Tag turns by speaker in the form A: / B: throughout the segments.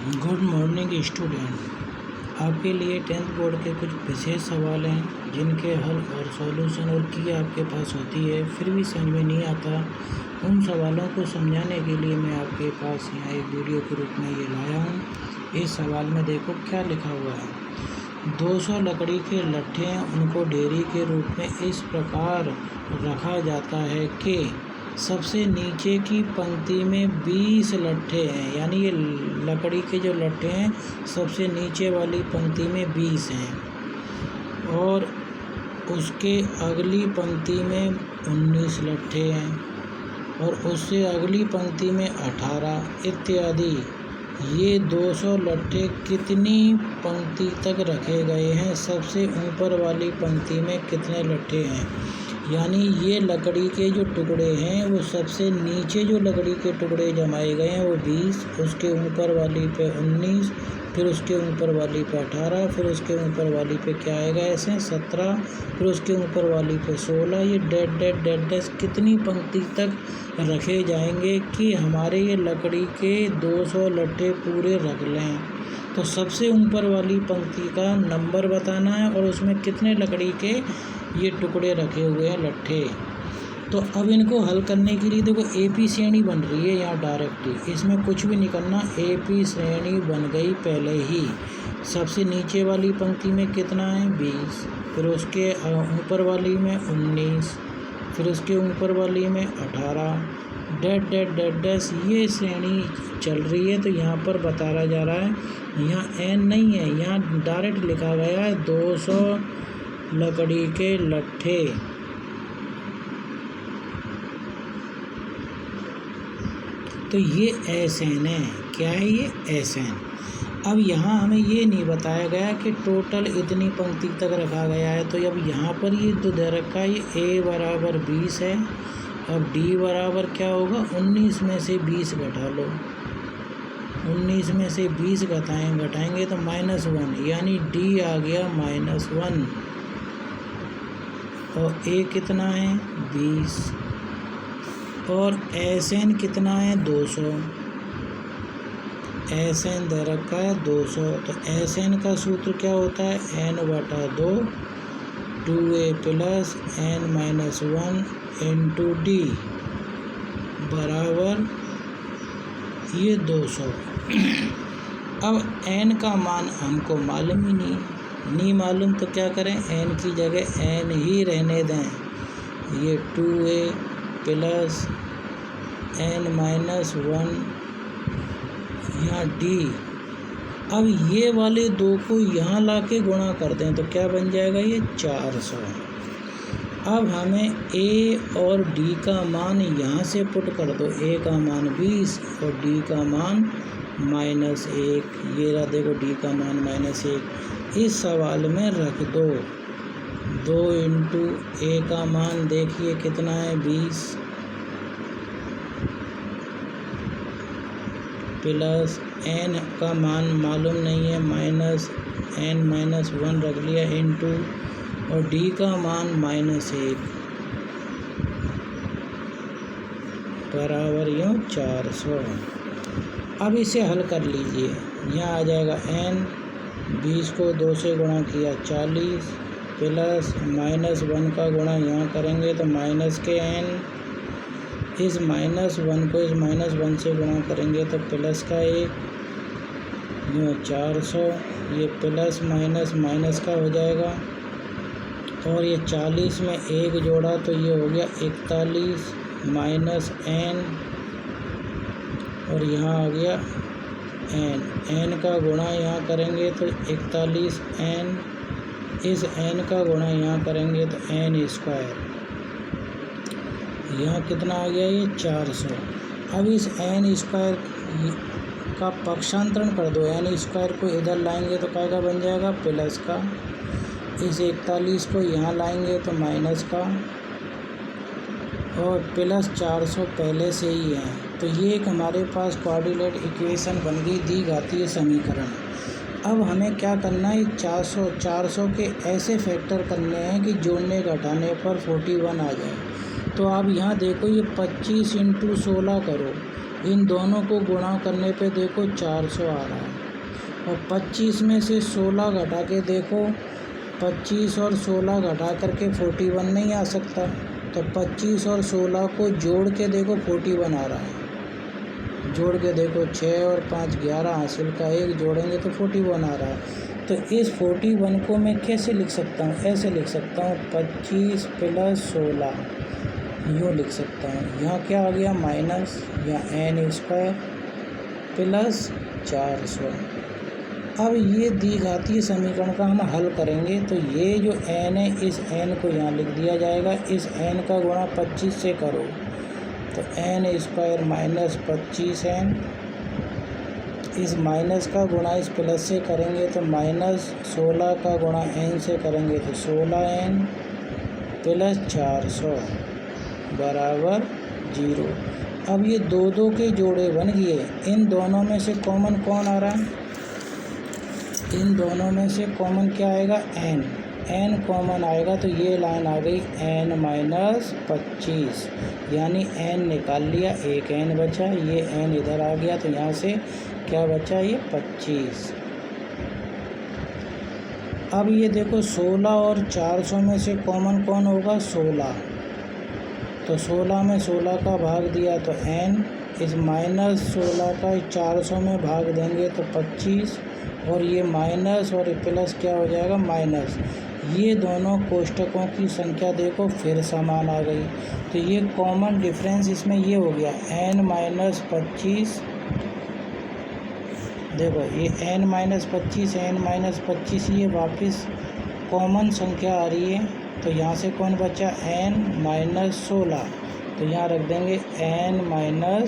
A: Good morning student. आपके लिए 10th board के कुछ विशेष सवाल हैं जिनके हल और सॉल्यूशन और की आपके पास होती है, फिर भी समझ में नहीं आता। उन सवालों को समझाने के लिए मैं आपके पास यहाँ एक वीडियो के रूप में ये लाया हूँ। इस सवाल में देखो क्या लिखा हुआ है। 200 लकड़ी के लट्ठे हैं, उनको ढेरी के रूप में इस प्रकार रखा जाता है कि सबसे नीचे की पंक्ति में 20 लट्ठे हैं, यानी ये लकड़ी के जो लट्ठे हैं सबसे नीचे वाली पंक्ति में 20 हैं और उसके अगली पंक्ति में 19 लट्ठे हैं और उससे अगली पंक्ति में 18 इत्यादि। ये 200 लट्ठे कितनी पंक्ति तक रखे गए हैं, सबसे ऊपर वाली पंक्ति में कितने लट्ठे हैं। यानी ये लकड़ी के जो टुकड़े हैं वो सबसे नीचे जो लकड़ी के टुकड़े जमाए गए हैं वो 20, उसके ऊपर वाली पे 19, फिर उसके ऊपर वाली पे 18, फिर उसके ऊपर वाली पे क्या आएगा ऐसे 17, फिर उसके ऊपर वाली पे 16। ये डेड कितनी पंक्ति तक रखे जाएंगे कि हमारे ये लकड़ी के 200 लट्ठे पूरे रख लें। तो सबसे ऊपर वाली पंक्ति का नंबर बताना है और उसमें कितने लकड़ी के ये टुकड़े रखे हुए हैं लट्ठे। तो अब इनको हल करने के लिए देखो एपी श्रेणी बन रही है यहाँ डायरेक्टली, इसमें कुछ भी नहीं करना। एपी श्रेणी बन गई पहले ही। सबसे नीचे वाली पंक्ति में कितना है 20, फिर उसके ऊपर वाली में 19, फिर उसके ऊपर वाली में 18। डैश ये श्रेणी चल रही है। तो यहाँ पर बताया जा रहा है, यहाँ एन नहीं है, यहाँ डायरेक्ट लिखा गया है 200 लकड़ी के लट्ठे। तो ये एस एन है। क्या है ये एस एन। अब यहाँ हमें ये नहीं बताया गया कि टोटल इतनी पंक्ति तक रखा गया है। तो अब यहाँ पर ये तो दे रखा है ये ए बराबर 20 है। अब डी बराबर क्या होगा 19 में से 20 घटा लो। 19 में से 20 घटाएंगे तो -1, यानी डी आ गया -1। और ए कितना है 20 और एस एन कितना है 200। एस एन दे रखा है 200। तो एस एन का सूत्र क्या होता है n/2 2a plus n-1 into D बराबर ये 200। अब n का मान हमको मालूम ही नहीं मालूम, तो क्या करें n की जगह n ही रहने दें। ये 2a प्लस n-1 यहाँ d। अब ये वाले दो को यहाँ ला के गुणा कर दें तो क्या बन जाएगा ये 400। अब हमें a और d का मान यहाँ से पुट कर दो। a का मान 20 और d का मान -1। ये रहा देखो d का मान -1 इस सवाल में रख दो। 2 इंटू a का मान देखिए कितना है 20 प्लस n का मान मालूम नहीं है -n-1 रख लिया इंटू और d का मान -1 बराबर यूँ 400। अब इसे हल कर लीजिए। यहाँ आ जाएगा n, 20 को 2 से गुणा किया 40 प्लस -1 का गुणा यहाँ करेंगे तो माइनस के n, इस -1 को इस -1 से गुणा करेंगे तो प्लस का 1, यूँ 400। ये प्लस माइनस का हो जाएगा और ये 40 में 1 जोड़ा तो ये हो गया 41 माइनस n और यहाँ आ गया n का गुणा यहाँ करेंगे तो 41 n, इस n का गुणा यहाँ करेंगे तो n²। यहाँ कितना आ गया ये 400। अब इस n² का पक्षांतरण कर दो। n² को इधर लाएंगे तो क्या बन जाएगा प्लस का, इस 41 को यहाँ लाएंगे तो माइनस का और प्लस 400 पहले से ही है। तो ये एक हमारे पास कोऑर्डिनेट इक्वेशन बन गई दी घातीय समीकरण। अब हमें क्या करना है 400 के ऐसे फैक्टर करने हैं कि जोड़ने घटाने पर 41 आ जाए। तो आप यहाँ देखो ये 25 × 16 करो इन दोनों को गुणा करने पे देखो 400 आ रहा है। और 25 में से 16 घटा के देखो, 25 और 16 घटा करके 41 नहीं आ सकता। तो 25 और 16 को जोड़ के देखो 41 आ रहा है। जोड़ के देखो 6 और 5 11, हासिल का 1 जोड़ेंगे तो 41 आ रहा है। तो इस 41 को मैं कैसे लिख सकता हूँ? ऐसे लिख सकता हूँ 25 + 16, यूँ लिख सकता हूँ। यहाँ क्या आ गया माइनस, यहाँ n² प्लस 400। अब ये द्विघातीय समीकरण का हम हल करेंगे तो ये जो n है, इस n को यहाँ लिख दिया जाएगा। इस n का गुणा 25 से करो तो n² - 25n, इस माइनस का गुणा इस प्लस से करेंगे तो -16 का गुणा n से करेंगे तो 16n प्लस 400 बराबर 0। अब ये दो के जोड़े बन गए। इन दोनों में से कॉमन कौन आ रहा है? इन दोनों में से कॉमन क्या आएगा? n कॉमन आएगा तो ये लाइन आ गई n - 25, यानी n निकाल लिया, एक n बचा, ये n इधर आ गया तो यहाँ से क्या बचा? ये 25। अब ये देखो 16 और 400 में से कॉमन कौन होगा? 16। तो 16 में 16 का भाग दिया तो n, इस -16 का 400 में भाग देंगे तो 25, और ये माइनस और प्लस क्या हो जाएगा? माइनस। ये दोनों कोष्टकों की संख्या देखो फिर समान आ गई। तो ये कॉमन डिफरेंस इसमें ये हो गया n - 25। देखो ये n - 25, n - 25 ये वापस कॉमन संख्या आ रही है। तो यहाँ से कौन बचा? n - 16। तो यहाँ रख देंगे n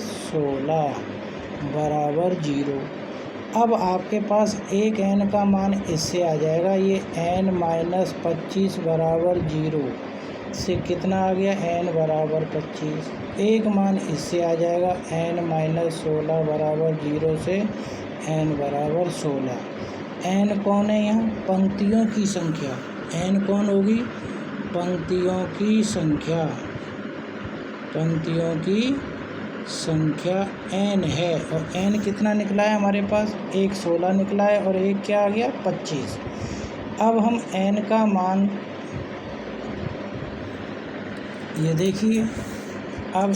A: - 16 बराबर 0। अब आपके पास एक n का मान इससे आ जाएगा। ये n - 25 बराबर 0 से कितना आ गया? n बराबर 25। एक मान इससे आ जाएगा n - 16 बराबर 0 से n बराबर 16। n कौन है? यहाँ पंक्तियों की संख्या। n कौन होगी? पंक्तियों की संख्या। पंक्तियों की संख्या n है। और n कितना निकला है हमारे पास? एक 16 निकला है और एक क्या आ गया? 25। अब हम n का मान, ये देखिए, अब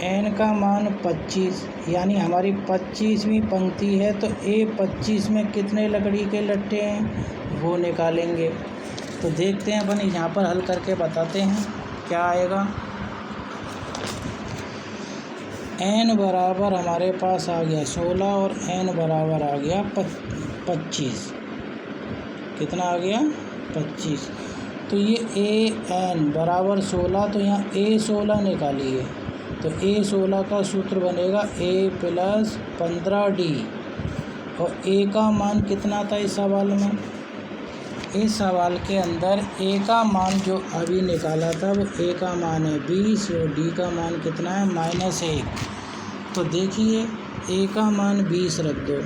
A: n का मान 25, यानी हमारी 25वीं पंक्ति है। तो A25 में कितने लकड़ी के लट्ठे हैं वो निकालेंगे। तो देखते हैं, अपन यहाँ पर हल करके बताते हैं क्या आएगा। n बराबर हमारे पास आ गया 16 और n बराबर आ गया 25। कितना आ गया? 25। तो ये an बराबर 16, तो यहाँ A16 निकालिए। तो A16 का सूत्र बनेगा A + 15D। और A का मान कितना था इस सवाल में? इस सवाल के अंदर A का मान जो अभी निकाला था वो A का मान है 20 और D का मान कितना है? -1। तो देखिए A का मान 20 रख दो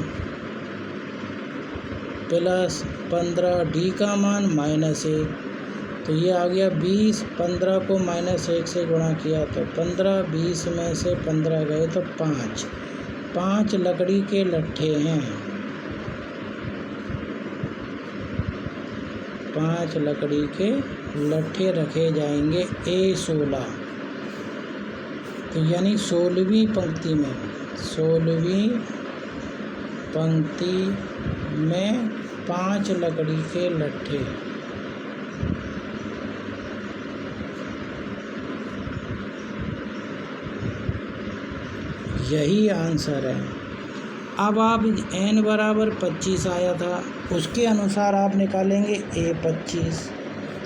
A: प्लस 15, D का मान -1। तो ये आ गया 20, 15 को -1 से गुणा किया तो 15, 20 में से 15 गए तो 5 लकड़ी के लट्ठे हैं। 5 लकड़ी के लट्ठे रखे जाएंगे A16। तो यानी 16वीं पंक्ति में, 16वीं पंक्ति में 5 लकड़ी के लट्ठे। यही आंसर है। अब आप n बराबर 25 आया था, उसके अनुसार आप निकालेंगे A25।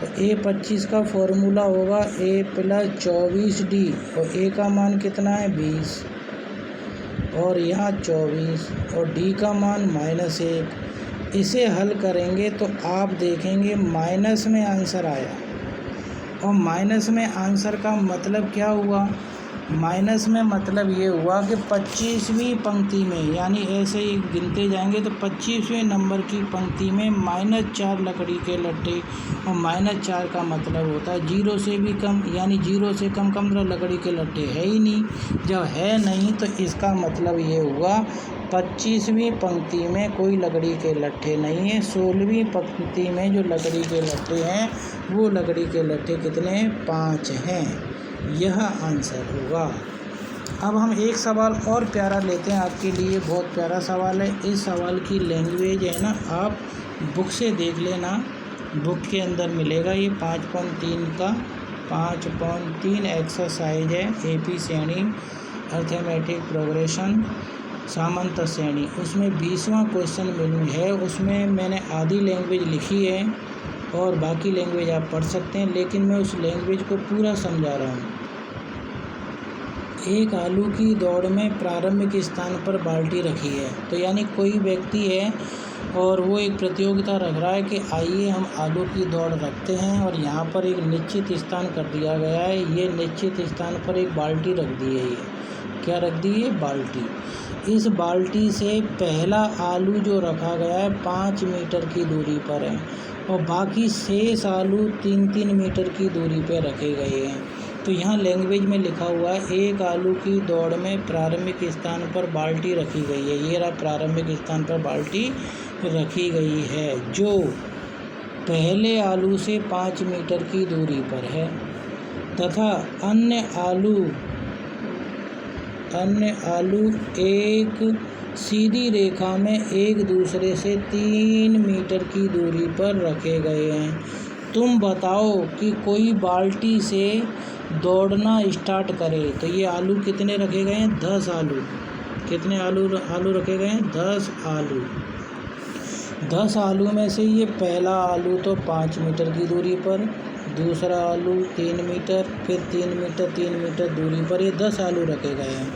A: तो A25 का फॉर्मूला होगा A + 24D, और A का मान कितना है? 20, और यहाँ 24, और D का मान -1। इसे हल करेंगे तो आप देखेंगे माइनस में आंसर आया। और माइनस में आंसर का मतलब क्या हुआ? माइनस में मतलब ये हुआ कि 25वीं पंक्ति में, यानी ऐसे ही गिनते जाएंगे तो 25वें नंबर की पंक्ति में -4 लकड़ी के लट्ठे, और -4 का मतलब होता है 0 से भी कम, यानी 0 से कम का मतलब लकड़ी के लट्ठे है ही नहीं। जब है नहीं तो इसका मतलब ये हुआ 25वीं पंक्ति में कोई लकड़ी के लट्ठे नहीं है। 16वीं पंक्ति में जो लकड़ी के लट्ठे हैं वो लकड़ी के लट्ठे कितने, 5 हैं। यह आंसर होगा। अब हम एक सवाल और प्यारा लेते हैं आपके लिए, बहुत प्यारा सवाल है। इस सवाल की लैंग्वेज है ना, आप बुक से देख लेना, बुक के अंदर मिलेगा। ये 5.3 का 5.3 एक्सरसाइज है, AP श्रेणी अर्थमेटिक प्रोग्रेशन सामंत श्रेणी, उसमें 20वां क्वेश्चन है। उसमें मैंने आधी लैंग्वेज लिखी है और बाकी लैंग्वेज आप पढ़ सकते हैं, लेकिन मैं उस लैंग्वेज को पूरा समझा रहा हूँ। एक आलू की दौड़ में प्रारंभिक स्थान पर बाल्टी रखी है, तो यानी कोई व्यक्ति है और वो एक प्रतियोगिता रख रहा है कि आइए हम आलू की दौड़ रखते हैं, और यहाँ पर एक निश्चित स्थान कर दिया गया है। ये निश्चित स्थान पर एक बाल्टी रख दी है। ये क्या रख दी है, बाल्टी। इस बाल्टी से पहला आलू जो रखा गया है 5 मीटर की दूरी पर है, और बाकी शेष आलू 3-3 मीटर की दूरी पर रखे गए हैं। तो यहाँ लैंग्वेज में लिखा हुआ है, एक आलू की दौड़ में प्रारंभिक स्थान पर बाल्टी रखी गई है। ये रहा, प्रारंभिक स्थान पर बाल्टी रखी गई है जो पहले आलू से 5 मीटर की दूरी पर है, तथा अन्य आलू एक सीधी रेखा में एक दूसरे से 3 मीटर की दूरी पर रखे गए हैं। तुम बताओ कि कोई बाल्टी से दौड़ना स्टार्ट करे तो ये आलू कितने रखे गए हैं, 10 आलू। कितने आलू रखे गए हैं, 10 आलू। 10 आलू में से ये पहला आलू तो 5 मीटर की दूरी पर, दूसरा आलू 3 मीटर, फिर 3 मीटर दूरी पर, ये 10 आलू रखे गए हैं।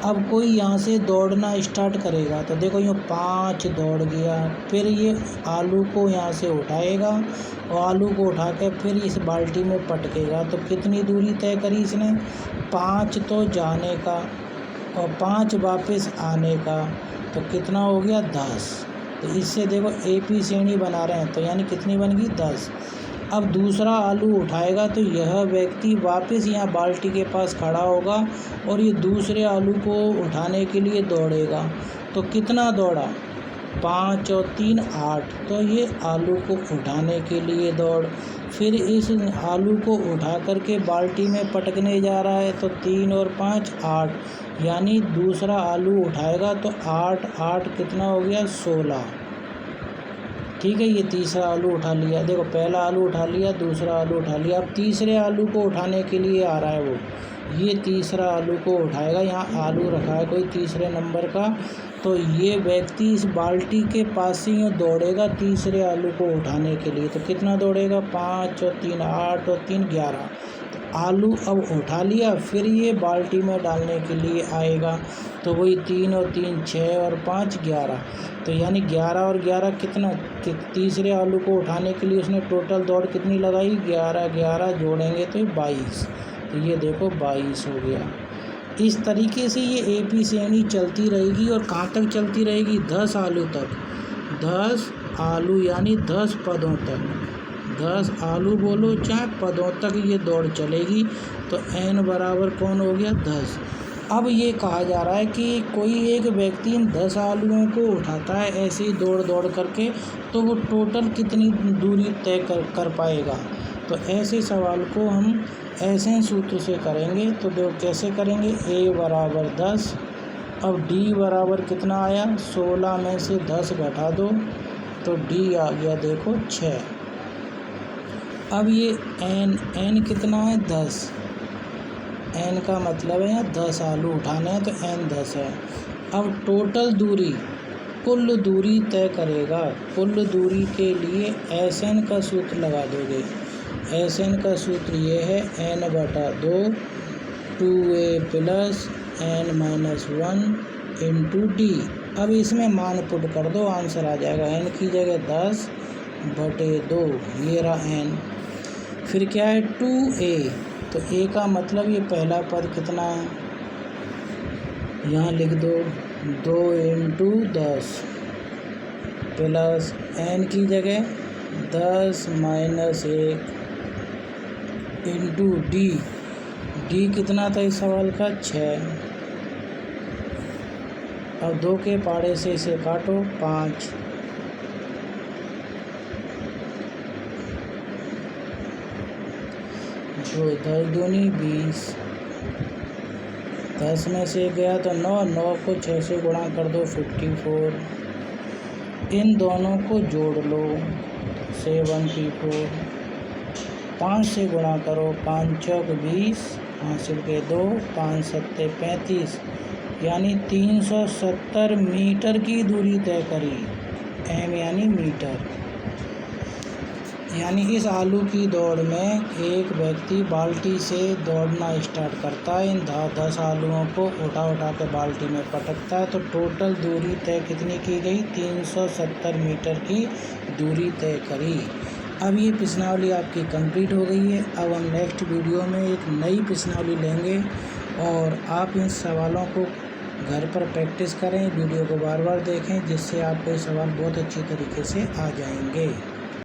A: अब कोई यहाँ से दौड़ना स्टार्ट करेगा तो देखो ये 5 दौड़ गया, फिर ये आलू को यहाँ से उठाएगा और आलू को उठा के फिर इस बाल्टी में पटकेगा। तो कितनी दूरी तय करी इसने, 5 तो जाने का और 5 वापस आने का, तो कितना हो गया, 10। तो इससे देखो AP श्रेणी बना रहे हैं, तो यानी कितनी बन गई, 10। अब दूसरा आलू उठाएगा तो यह व्यक्ति वापस यहाँ बाल्टी के पास खड़ा होगा और ये दूसरे आलू को उठाने के लिए दौड़ेगा। तो कितना दौड़ा, 5 और 3 8, तो ये आलू को उठाने के लिए दौड़, फिर इस आलू को उठा करके बाल्टी में पटकने जा रहा है। तो 3 और 5 8, यानी दूसरा आलू उठाएगा तो 8 8 कितना हो गया, 16। ठीक है, ये तीसरा आलू उठा लिया। देखो पहला आलू उठा लिया, दूसरा आलू उठा लिया, अब तीसरे आलू को उठाने के लिए आ रहा है वो, ये तीसरा आलू को उठाएगा। यहाँ आलू रखा है कोई तीसरे नंबर का, तो ये व्यक्ति इस बाल्टी के पास से यूँ दौड़ेगा तीसरे आलू को उठाने के लिए। तो कितना दौड़ेगा, 5 और 3 8 और 3 11। तो आलू अब उठा लिया, फिर ये बाल्टी में डालने के लिए आएगा, तो वही 3 और 3 6 और 5 11। तो यानी 11 और 11 कितना, तीसरे आलू को उठाने के लिए उसने टोटल दौड़ कितनी लगाई, 11 11 जोड़ेंगे तो 22। तो ये देखो 22 हो गया। इस तरीके से ये AP श्रेणी चलती रहेगी, और कहाँ तक चलती रहेगी, 10 आलू तक। 10 आलू यानी 10 पदों तक, 10 आलू बोलो चाहे पदों तक ये दौड़ चलेगी। तो n बराबर कौन हो गया, 10। अब ये कहा जा रहा है कि कोई एक व्यक्ति इन 10 आलूओं को उठाता है ऐसे ही दौड़ दौड़ करके, तो वो टोटल कितनी दूरी तय कर पाएगा। तो ऐसे सवाल को हम ऐसे सूत्र से करेंगे। तो देखो कैसे करेंगे, A बराबर 10, अब D बराबर कितना आया, 16 में से 10 घटा दो तो D आ गया देखो 6। अब ये n कितना है, 10। n का मतलब है यहाँ 10 आलू उठाने हैं, तो n 10 है। अब टोटल दूरी, कुल दूरी तय करेगा। कुल दूरी के लिए Sn का सूत्र लगा दोगे। Sn का सूत्र ये है n/2 2a plus n-1 into D। अब इसमें मान पुट कर दो, आंसर आ जाएगा। n की जगह 10/2, ये रहा n। फिर क्या है 2a, तो ए का मतलब ये पहला पद कितना है, यहाँ लिख दो 2 इंटू 10 प्लस n की जगह 10 माइनस 1 इंटू डी कितना था इस सवाल का 6। अब 2 के पाड़े से इसे काटो 5, तो 10 दूनी 20, 10 में से गया तो 9 को 6 से गुणा कर दो 54। इन दोनों को जोड़ लो 74, 5 से गुणा करो 5 चौक 20, हासिल के 2, 5 सत्ते 35, यानी 370 मीटर की दूरी तय करी। एम यानी मीटर। यानी इस आलू की दौड़ में एक व्यक्ति बाल्टी से दौड़ना स्टार्ट करता है, इन 10 आलूओं को उठा के बाल्टी में पटकता है, तो टोटल दूरी तय कितनी की गई, 370 मीटर की दूरी तय करी। अब ये प्रश्नावली आपकी कंप्लीट हो गई है। अब हम नेक्स्ट वीडियो में एक नई प्रश्नावली लेंगे और आप इन सवालों को घर पर प्रैक्टिस करें, वीडियो को बार बार देखें, जिससे आपको ये सवाल बहुत अच्छी तरीके से आ जाएंगे।